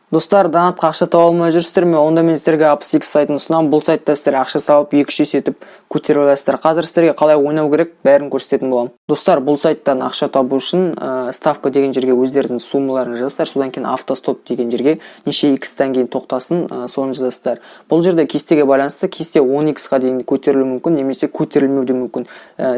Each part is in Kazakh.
Достар, донатқа ақша таба алмай жүрсіздер ме? Онда мен сіздерге AppsX сайтын ұсынамын. Бұл сайтта сіздер ақша салып 2-3 есе етіп көтере аласыздар. Қазір сіздерге қалай ойнау керек, бәрін көрсететін боламын. Достар, бұл сайттан ақша табу үшін ставка деген жерге өздеріңіздің суммаларын жазасыздар. Содан кейін автостоп деген жерге неше x-тан кейін тоқтасын, соны жазасыздар. Бұл жерде кестеге байланысты кесте 10x-қа дейін көтерілуі мүмкін, немесе көтерілмеуі де мүмкін.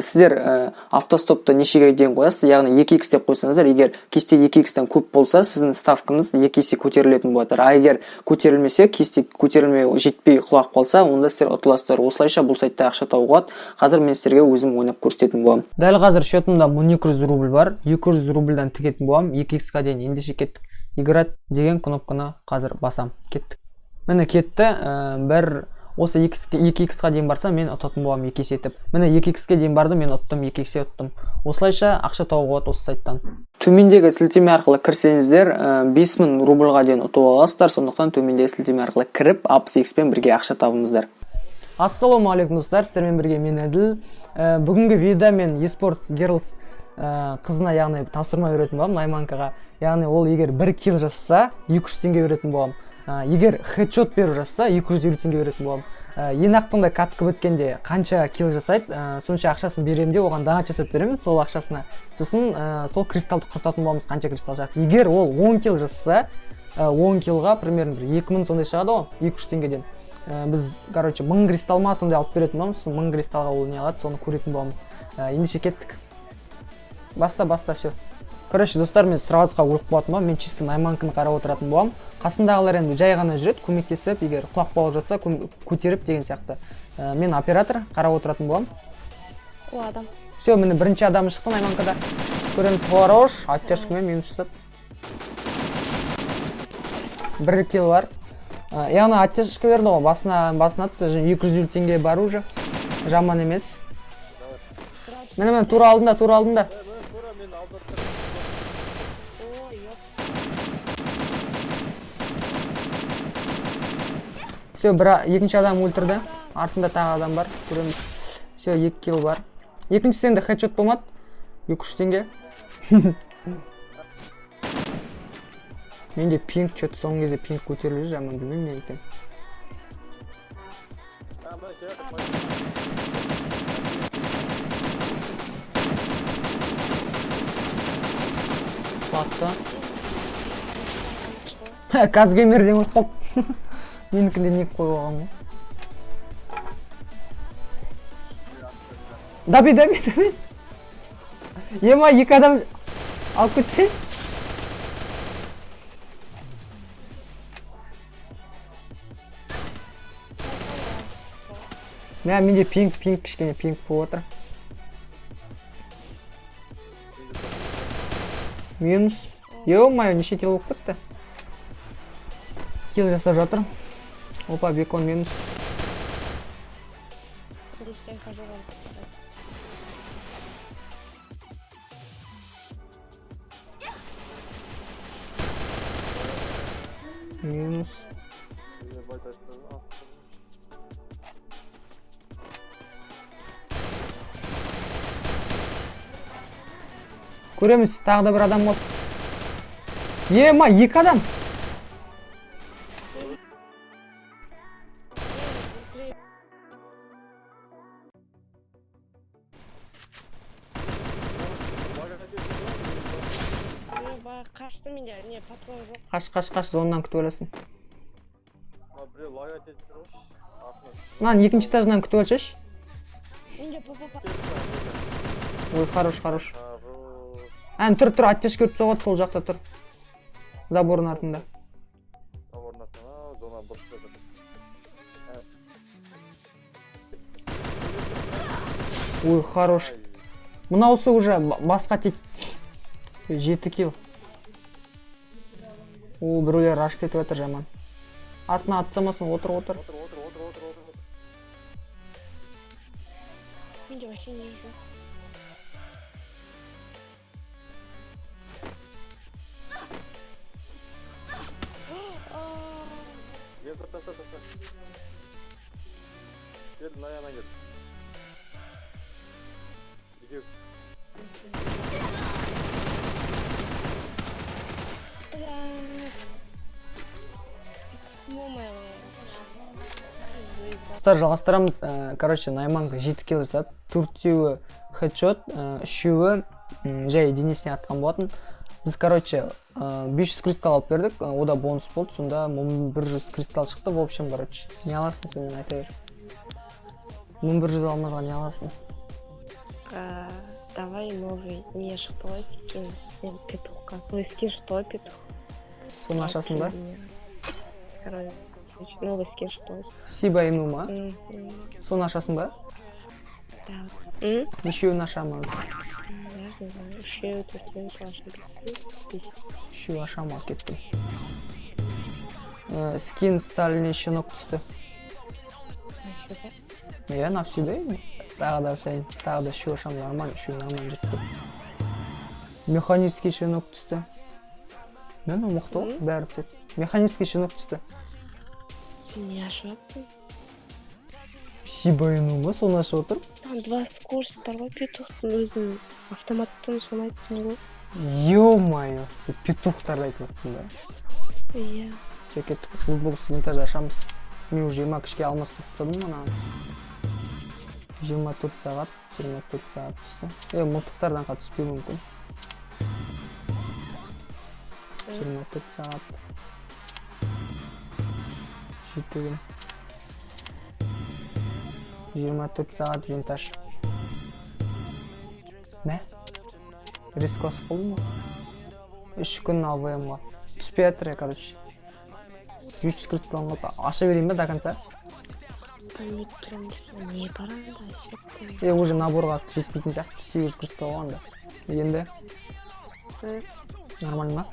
Сіздер автостопты нешеге дейін қоясыздар, яғни 2x деп қойсаңыздар, егер кесте 2x-тан көп болса, сіздің ставкаңыз 2 есе көтерілетін болады. Егер көтерілмесе, кесте көтерілмей жетпей құлап қалса, онда сіздер ұтыласыздар. Осылайша бұл сайтта ақша табуға болады. Қазір мен сіздерге өзім ойнап көрсететін боламын. Дәл қазір счетымда 1200 рубль бар. 200 рубльдан тігетін боламын. 2x-қа дейін ендеше кеттік. Играть деген кнопканы қазір басам. Кеттік. Міне кетті. Осы 2x-қа дейін барса, мен ұтатын боламын 2 есе етіп. Міне 2x-ке дейін барды, мен ұттым, 2 есе ұттым. Осылайша ақша табуға болады осы сайттан. Төмендегі сілтеме арқылы кірсеңіздер, 5000 рубльға дейін ұтып аласыздар. Сондықтан төмендегі сілтеме арқылы кіріп, AppsX-пен бірге ақша табыңыздар. Ассалаумағалейкум достар, сіздермен бірге мен Әділ. Бүгінгі видеода мен eSports Girls қызына, яғни тапсырма беретін боламын, Найманкаға. Яғни ол егер 1 килл жасаса, 200 теңге беретін боламын. Егер хедшот беру жасса, 250 теңге беретін боламын. Ең ақтында катка біткенде қанша килл жасайды, сонша ақшасын беремде, оған донат жасап беремін сол ақшасына. Сосын сол кристалды құртатын боламыз, қанша кристалл жақты. Егер ол 10 килл жасса, 10 киллға примерно 2000 сондай шығады ғой, 200 теңгеден. Біз, короче, 1000 кристалма сондай алып беретін боламыз, 1000 кристалға ол не алады, соны көретін боламыз. Ендеше кеттік. Баста, все. Короче, достар, мен сразға өліп болатын боламын, мен чисто Найманканы қарап отыратын боламын. Қасындағылар енді жай ғана жүреді, көмектесіп, егер құлап қалып жатса, көтеріп деген сияқты. Мен оператор қарап отыратын боламын. О, адам. Все, міне бірінші адамы шықты Найманкада. Көреміз, хорош, оттяжкамен минус жасап. 1 килл бар. Яғни оттяжка берді ғой, басына атты, 250 теңге бар уже. Жаман емес. Міне, тура алдында. Все, екінші адам өлтірді. Артында тағы адам бар. Көреміз. Все, 2 килл бар. Екіншісінде де хедшот болмады. 200 теңге. Менде пинг чөт, соңғы кезде пинг көтерілді, жаман білмеймін не екен. Құлатты. Казгеймерден өтіп қалды. Менікінде не қойып алған ғой. Даби. Ема, 2 адам алып кетсе. Менде пинг кішкене пинг болып отыр. Минус. Ё-моё, неше килл болып кетті. Килл жасап жатыр. Опа, бекон минус. Минус. Көреміз, тағы да бір адам болды. Ема, 2 адам. Қашты менде, не, патрон жоқ. Қаш, зоннан күтіп аласың. Мынаны екінші этажынан күтіп алшаш. Менде па. Ой, хорош. Тұр, оттяжка өріп соғады, сол жақта тұр. Заборын артында. Ой, хорош. Мынаусы уже басқа тек 7 килл. Біреулер рашт етіп жатыр жаман. Артына атсамасын, отыр. Менде вообще не жоқ. болмай Достар, жалғастырамыз. Короче, Найманға 7 килл жасады. 4-еуі хедшот, 3-еуі жай денесіне атқан болатын. Біз, короче, 500 кристалл алып бердік, ода бонус болды, сонда 1100 кристалл шықты. В общем, короче, не аласың сен, айта бер. 1100 алмазға не аласың? Давай новый не шықты ғой скин. Петухқа. Свой скин что, петух? Соны ашасың ба? Короче, новый скин что? Сиба ину ма? Соны ашасың ба? Да. Нешеуін ашамыз? Я не знаю. Үшеу, төртеу, Үшеу ашам ал кеттім. Скин сталіне щенок түсті. Я на всюду ему. Тағы да сайын, тағы да үшеу ашам нормально, үшеу нормально жетті. Механический щенок түсті. Мен ұмықты ғой, бәрі түседі. Механический щенок түсті. Сен не ашыватсың? Сиба ину ма, соны ашып отыр? Там 2 скорості бар ғой, петухтың өзін автоматтан соны айттың ғой. Ё-майо, сен петухтарды айтып жатсың ба? Иә. Кеттік, футболс винтажды ашамыз. Мен уже 20 кішке алмас тұттырдым мана. 24 сағат, 24 сағат түсті. Мылтықтардан қа түспей мүмкін. 24 сағат. Жетігін. 24 сағат винтаж. Мә? Рискос бұл мұ? 3 күн АВМ-ға. Түспей әтір, короче. 300 кристаллын ғылды. Аша берейін бе до конца? Не тұрым десен, не баранда? Уже наборға жетпейтін сияқты 800 кристалл алғанда. Енді? Нормально ма?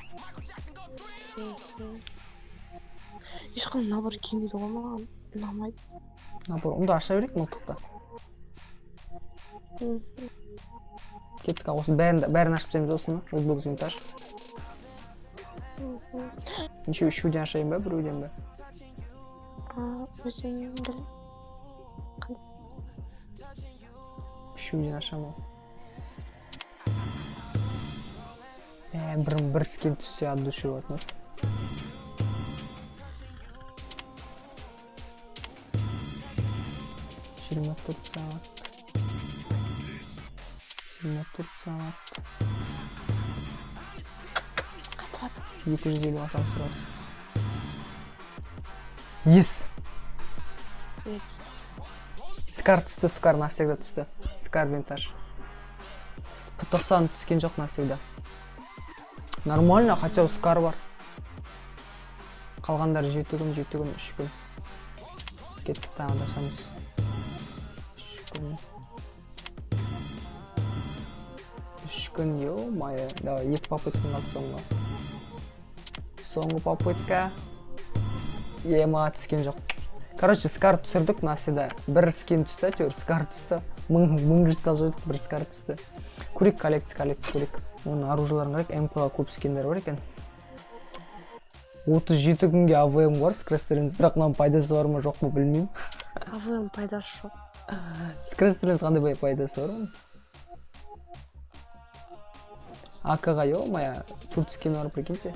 Ешқандай набор келмейді ғой маған. Ұнамайды. Набор, онда аша берейік мылтықты. Кеттік, осы бәрін ашып теміз осыны, ұлбұлыз винтаж. Неше үшеуден ашайын ба, біреуден ба? Өзің біл. Үшеуден ашамын. Бір скин түссе ады үшеу атын. 24 сағат. 24 сағат. 250 ашам сұрасы. Ес! Скар түсті, скар навсегда түсті. Скар винтаж. P90 түскен жоқ навсегда. Нормально, хотя у скар бар. Қалғандар 7 күн, 3 күн. Кеттік тағы да шамыз. 3 күн, ё-майо. Давай, 2 попытканы қалды соңғы. Соңғы попытка. Маға түскен жоқ. Короче, скар түсірдік навсегда. Бір скин түсті, әйтеуір скар түсті. 1000 кристалл жойдық, бір скар түсті. Көрейік, коллекция көрейік. Оның оружияларын қарайық, МП-ға көп скиндер бар екен. 37 күнге АВМ бар, скрестеріңіз, бірақ мынан пайдасы бар ма, жоқ ма білмеймін. АВМ пайдасы жоқ. Скрестеріңіз қандай пайдасы бар ма? АК-ға ё-майо, турт скин бар, прикиньте.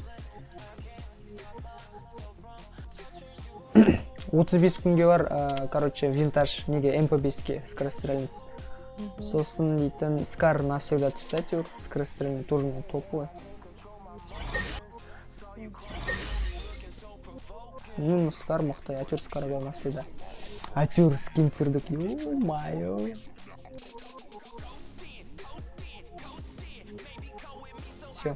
35 күнге бар, короче, винтаж, неге МП5-ке скрестеріңіз. Сосын дейтін скар навсегда түсті, әйтеуір, скрестеріңіз тоже топовый. Скар мықты, әйтеуір скар бар навсегда. Әйтеуір скин түсірдік, ё-майо. Все.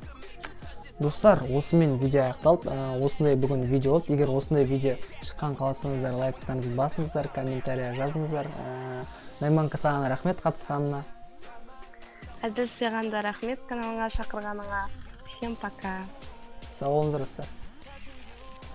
Достар, осымен видео аяқталды. Осындай бүгін видео болды. Егер осындай видео шыққан қаласаңыздар, лайктарыңызды басыңыздар, комментария жазыңыздар. Найманка саған рахмет қатысқанына. Әділ саған да рахмет каналыңа шақырғаныңа. Всем пока. Сау болыңыздар достар.